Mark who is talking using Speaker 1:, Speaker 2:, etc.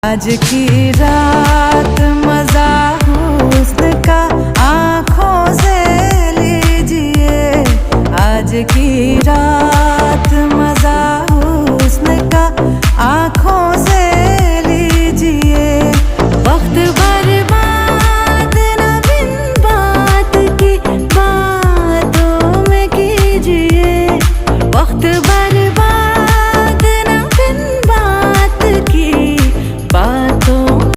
Speaker 1: आज की रात मजा हुस्न का आँखों से लीजिए। आज की रात